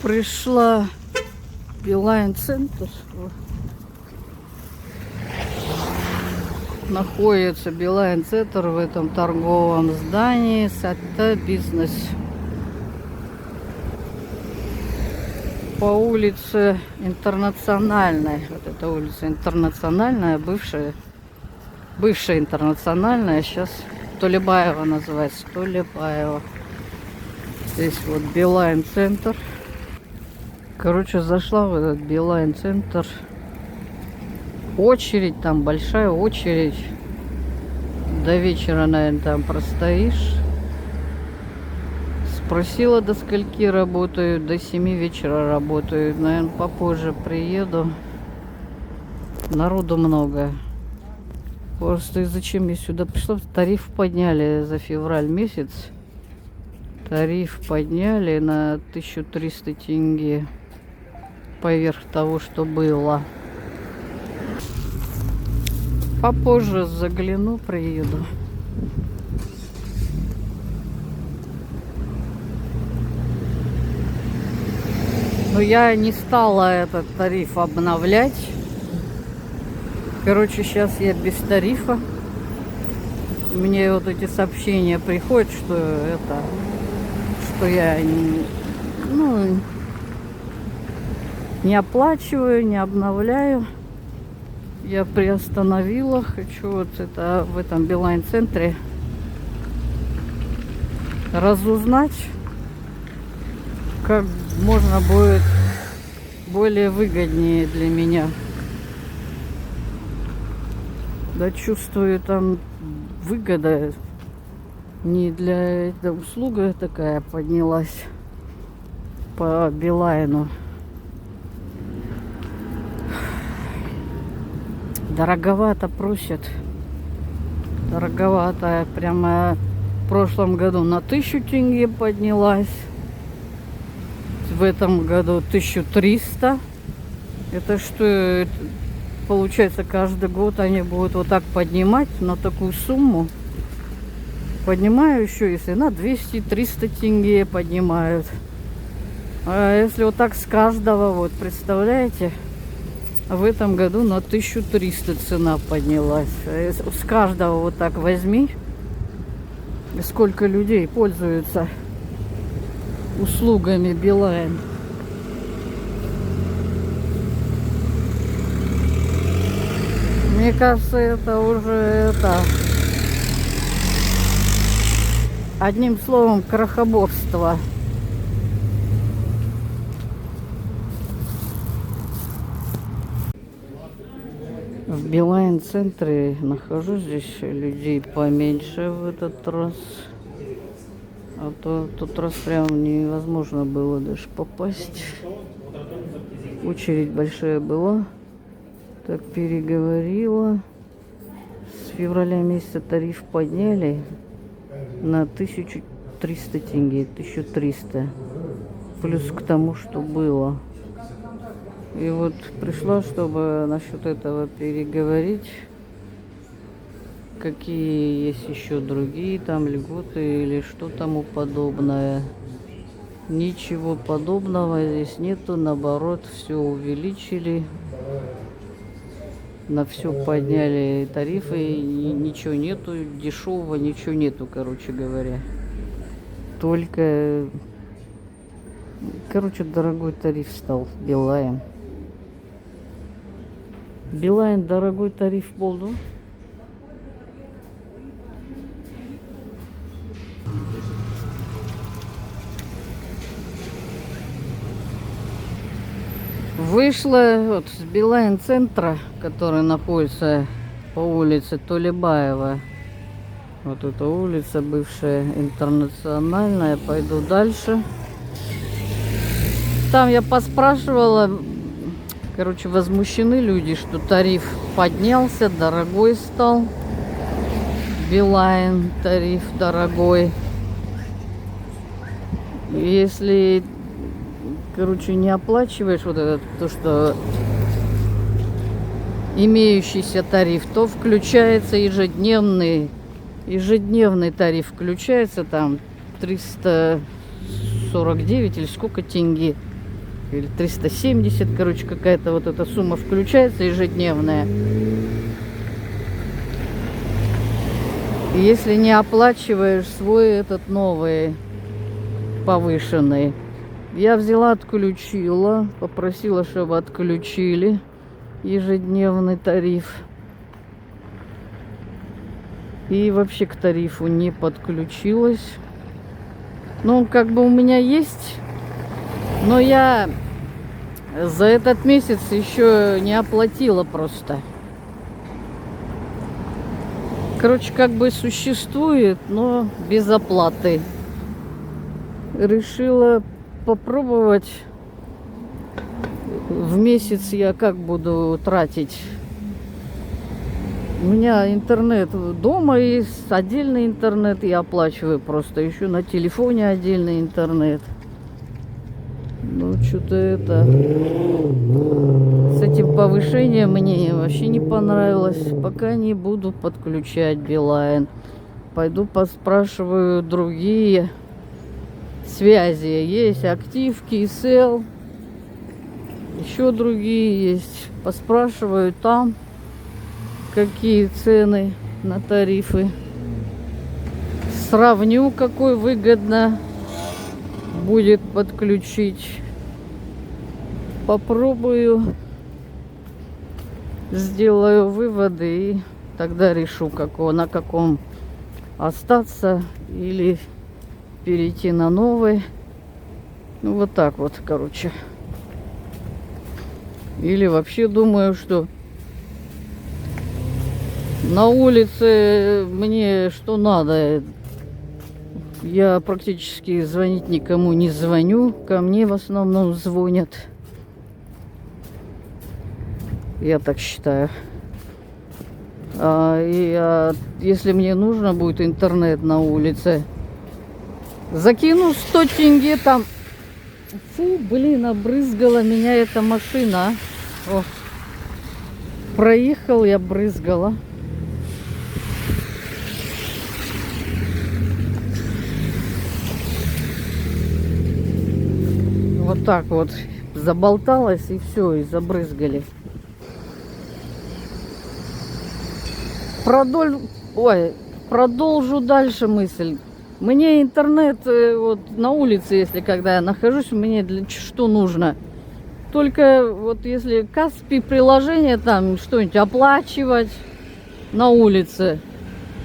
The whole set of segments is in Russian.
Пришла в Билайн-центр. Находится Билайн-центр в этом торговом здании. Это бизнес. По улице Интернациональной. Вот эта улица Интернациональная, бывшая Интернациональная. Сейчас Толебаева называется. Толебаева. Здесь вот Билайн-центр. Короче, зашла в этот Билайн-центр. Очередь, там большая очередь. До вечера, наверное, там простоишь. Спросила, до скольки работают. До 7 вечера работают. Наверное, попозже приеду. Народу много. Просто зачем я сюда пришла? Тариф подняли за февраль месяц. Тариф подняли на 1300 тенге. Поверх того, что было. Попозже загляну, приеду. Но я не стала этот тариф обновлять. Короче, сейчас я без тарифа. Мне вот эти сообщения приходят, что я не оплачиваю, не обновляю. Я приостановила. Хочу вот это в этом Билайн-центре разузнать, как можно будет более выгоднее для меня. Да, чувствую, там выгода не для этого. Услуга такая поднялась по Билайну. Дороговато просят. Дороговато. Прямо в прошлом году на 1000 тенге поднялась. В этом году 1300. Это что? Получается, каждый год они будут вот так поднимать на такую сумму. Поднимаю еще, если на 200-300 тенге поднимают. А если вот так с каждого, вот представляете? В этом году на 1300 цена поднялась. С каждого вот так возьми. Сколько людей пользуются услугами Билайн. Мне кажется, это уже одним словом, крохоборство. В Билайн-центре нахожусь, здесь людей поменьше в этот раз. А то в тот раз прям невозможно было даже попасть. Очередь большая была. Так переговорила. С февраля месяца тариф подняли на 1300 тенге. 1300. Плюс к тому, что было. И вот пришла, чтобы насчет этого переговорить. Какие есть еще другие там льготы или что тому подобное. Ничего подобного здесь нету. Наоборот, все увеличили. На все подняли тарифы. И ничего нету. Дешевого ничего нету, короче говоря. Только... Короче, дорогой тариф стал. Билайн. Билайн дорогой тариф был. Вышла вот с Билайн-центра, который находится по улице Толебаева. Вот эта улица бывшая Интернациональная. Пойду дальше. Там я поспрашивала. Короче, возмущены люди, что тариф поднялся, дорогой стал. Билайн тариф дорогой. Если, короче, не оплачиваешь вот это, то, что имеющийся тариф, то включается ежедневный тариф, включается там 349 или сколько тенге. или 370, короче, какая-то вот эта сумма включается ежедневная. И если не оплачиваешь свой этот новый повышенный. Я взяла, отключила, попросила, чтобы отключили ежедневный тариф. И вообще к тарифу не подключилась. Ну, как бы у меня есть, но я за этот месяц еще не оплатила просто. Короче, как бы существует, но без оплаты. Решила попробовать. В месяц я как буду тратить? У меня интернет дома есть, отдельный интернет я оплачиваю просто. Еще на телефоне отдельный интернет. Ну, что-то это... С этим повышением мне вообще не понравилось. Пока не буду подключать Билайн. Пойду поспрашиваю другие связи. Есть Актив, Кейсел. Еще другие есть. Поспрашиваю там, какие цены на тарифы. Сравню, какой выгодно будет подключить. Попробую. Сделаю выводы и тогда решу, на каком остаться или перейти на новый. Ну, вот так вот, короче. Или вообще думаю, что на улице мне что надо. Я практически звонить никому не звоню. Ко мне в основном звонят. Я так считаю. Если мне нужно будет интернет на улице, закину 100 тенге там. Фу, блин, обрызгала меня эта машина. О, проехал, я брызгала. Вот так вот заболталась и все, и забрызгали. Продолжу дальше мысль. Мне интернет вот на улице, если когда я нахожусь, мне для что нужно? Только вот если Каспи приложение там что-нибудь оплачивать на улице.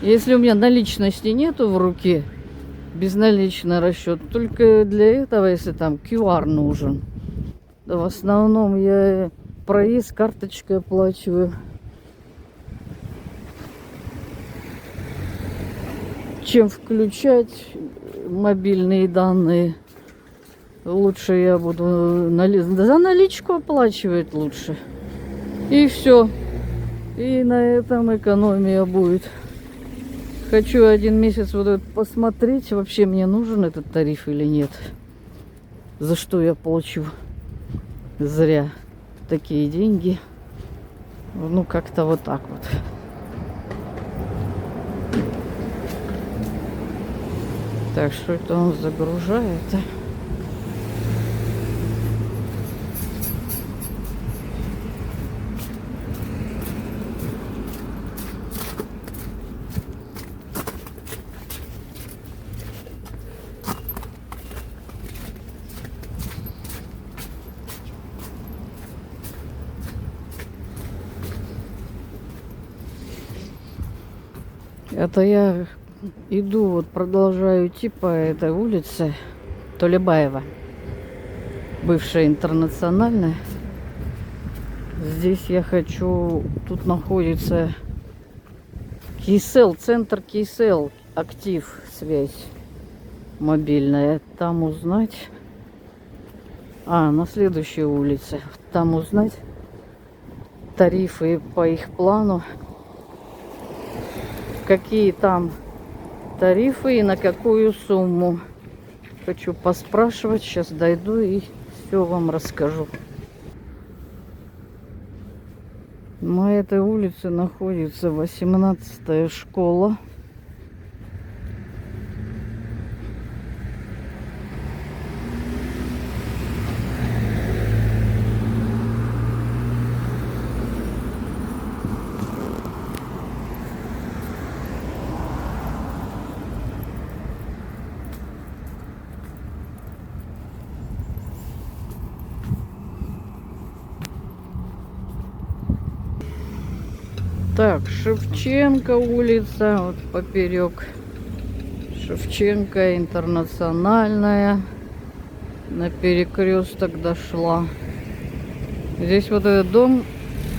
Если у меня наличности нету в руке, безналичный расчет, только для этого, если там QR нужен. Да, в основном я проезд карточкой оплачиваю. Чем включать мобильные данные, лучше я буду за наличку оплачивать лучше. И все. И на этом экономия будет. Хочу один месяц вот этот посмотреть, вообще мне нужен этот тариф или нет. За что я получу зря такие деньги. Ну, как-то вот так вот. Так, что это он загружает? Это я иду, вот продолжаю идти по этой улице Толебаева, бывшая Интернациональная. Здесь я хочу, тут находится Кейсел, центр Кейсел, Актив, связь мобильная. Там узнать, на следующей улице, там узнать тарифы по их плану, какие там тарифы и на какую сумму. Хочу поспрашивать. Сейчас дойду и все вам расскажу. На этой улице находится 18-я школа. Так, Шевченко улица, вот поперек. Шевченко, Интернациональная. На перекресток дошла. Здесь вот этот дом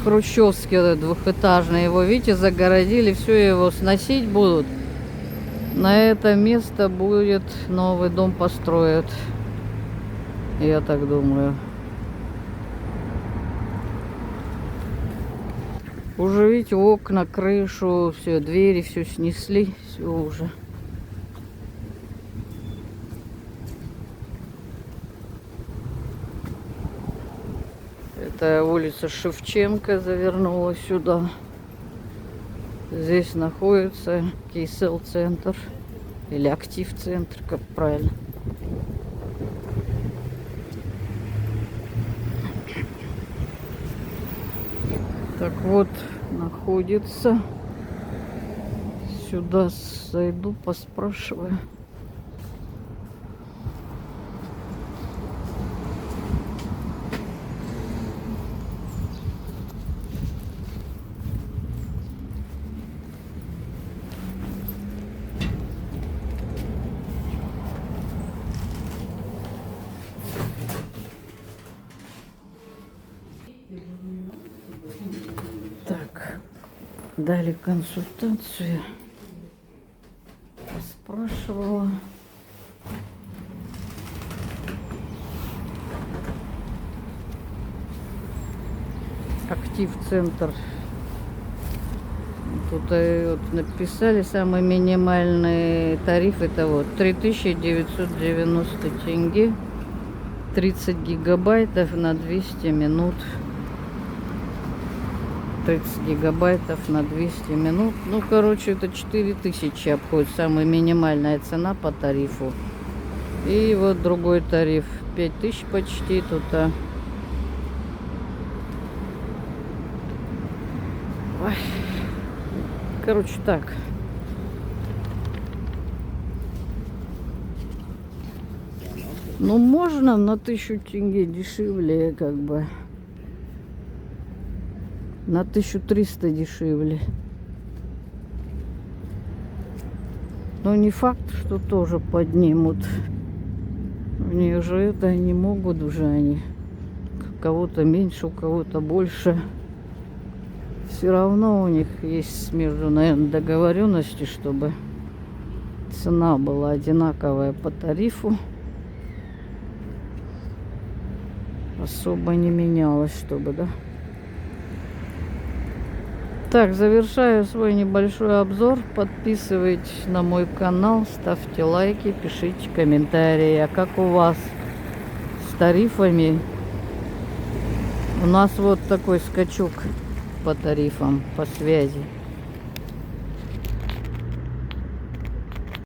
хрущевский, этот двухэтажный, его, видите, загородили, все, его сносить будут. На это место будет новый дом построят. Я так думаю. Уже, видите, окна, крышу, все, двери, все снесли, все уже. Это улица Шевченко завернула сюда. Здесь находится Кейсел-центр. Или Актив-центр, как правильно. Так вот, находится. Сюда зайду, поспрашиваю. Так, дали консультацию. Спрашивала. Актив-центр. Тут вот написали самый минимальный тариф. Это вот 3990 тенге. 30 гигабайтов на 200 минут. 30 гигабайтов на 200 минут. Ну, короче, это 4000 обходит. Самая минимальная цена по тарифу. И вот другой тариф. 5000 почти тут. Ой. Короче, так. Ну, можно на 1000 тенге дешевле, как бы. На 1300 дешевле. Но не факт, что тоже поднимут. У них же это не могут уже они. У кого-то меньше, у кого-то больше. Все равно у них есть между, наверное, договоренности, чтобы цена была одинаковая по тарифу. Особо не менялась, чтобы, да. Так, завершаю свой небольшой обзор. Подписывайтесь на мой канал, ставьте лайки, пишите комментарии. А как у вас с тарифами? У нас вот такой скачок по тарифам, по связи.